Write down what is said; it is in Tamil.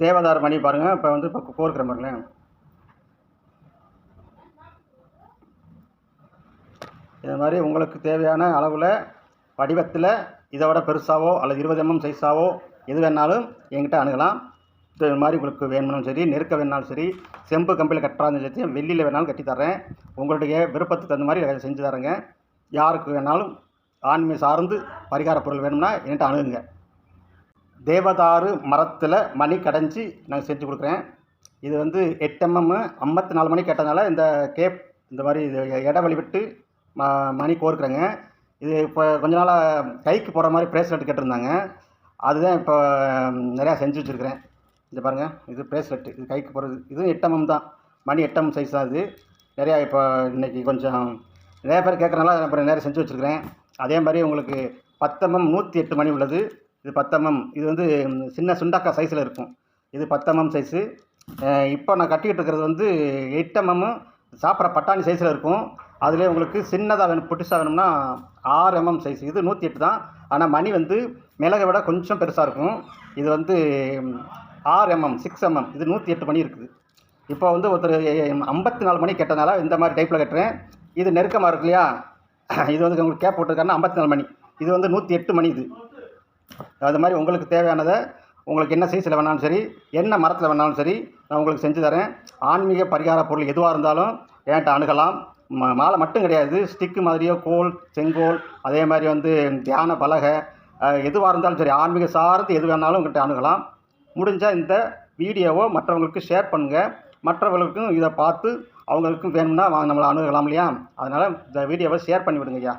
தேவதார் மணி பாருங்கள். இப்போ கோர்க்கிற பாருங்களேன். இது மாதிரி உங்களுக்கு தேவையான அளவில் வடிவத்தில் இதை விட பெருசாவோ அல்லது 20 mm சைஸாவோ எது வேணாலும் என்கிட்ட அணுகலாம். இது மாதிரி உங்களுக்கு வேணும்னாலும் சரி, நெருக்க வேணாலும் சரி, செம்பு கம்பியில் கட்டுறாலும் சரி, வெள்ளியில் வேணாலும் கட்டி தர்றேன். உங்களுடைய விருப்பத்துக்கு தகுந்த மாதிரி செஞ்சு தரேங்க. யாருக்கு வேணாலும் ஆன்மீக சார்ந்து பரிகார பொருள் வேணும்னா என்கிட்ட அணுகுங்க. தேவதாரு மரத்தில் மணி கடைஞ்சி நான் செஞ்சு கொடுக்குறேன். இது 8 mm 54 மணி கேட்டதுனால இந்த மாதிரி இடைவெளி விட்டு மணி கோர்க்குறேங்க. இது இப்போ கொஞ்ச நாளாக கைக்கு போடுற மாதிரி ப்ரேஸ்லெட் கேட்டிருந்தாங்க. அதுதான் இப்போ நிறையா செஞ்சு வச்சுருக்கிறேன். இது பாருங்கள், இது ப்ரேஸ்லெட்டு, இது கைக்கு போடுறது. இதுவும் 8 mm தான், மணி 8 mm சைஸ் தான். அது நிறையா இப்போ இன்றைக்கி கொஞ்சம் நிறையா பேர் கேட்குறனால அப்புறம் நிறைய செஞ்சு வச்சுருக்கிறேன். அதே மாதிரி உங்களுக்கு 10 mm 108 மணி உள்ளது. இது 10 mm. இது சின்ன சுண்டக்காய் சைஸில் இருக்கும். இது 10 mm சைஸு. இப்போ நான் கட்டிக்கிட்டு இருக்கிறது 8 mm சாப்பிட்ற பட்டாணி சைஸில் இருக்கும். அதிலே உங்களுக்கு சின்னதாக வேணும், புதுசாக வேணும்னா 6 mm சைஸ். இது 108 தான். ஆனால் மணி மிளகை விட கொஞ்சம் பெருசாக இருக்கும். இது 6 mm 6 mm. இது 108 மணி இருக்குது. இப்போ ஒருத்தர் 54 மணி கேட்டதுனால இந்த மாதிரி டைப்பில் கட்டுறேன். இது நெருக்கமாக இருக்கு இல்லையா, இது உங்களுக்கு கேப் போட்டிருக்காருன்னா 54 மணி. இது 108 மணி. இது அது மாதிரி உங்களுக்கு தேவையானதை உங்களுக்கு என்ன சைஸில் வேணாலும் சரி, என்ன மரத்தில் வேணாலும் சரி, நான் உங்களுக்கு செஞ்சு தரேன். ஆன்மீக பரிகார பொருள் எதுவாக இருந்தாலும் என்கிட்ட அணுகலாம். மாலை மட்டும் கிடையாது, ஸ்டிக்கு மாதிரியோ, கோல், செங்கோல், அதே மாதிரி தியான பலகை, எதுவாக இருந்தாலும் சரி, ஆன்மீக சார்ந்து எது வேணாலும் உங்கள்கிட்ட அணுகலாம். முடிஞ்சால் இந்த வீடியோவை மற்றவங்களுக்கு ஷேர் பண்ணுங்கள். மற்றவர்களுக்கும் இதை பார்த்து அவங்களுக்கும் வேணும்னா நம்மளை அணுகலாம் இல்லையா. அதனால் இந்த வீடியோவை ஷேர் பண்ணி விடுங்க ஐயா.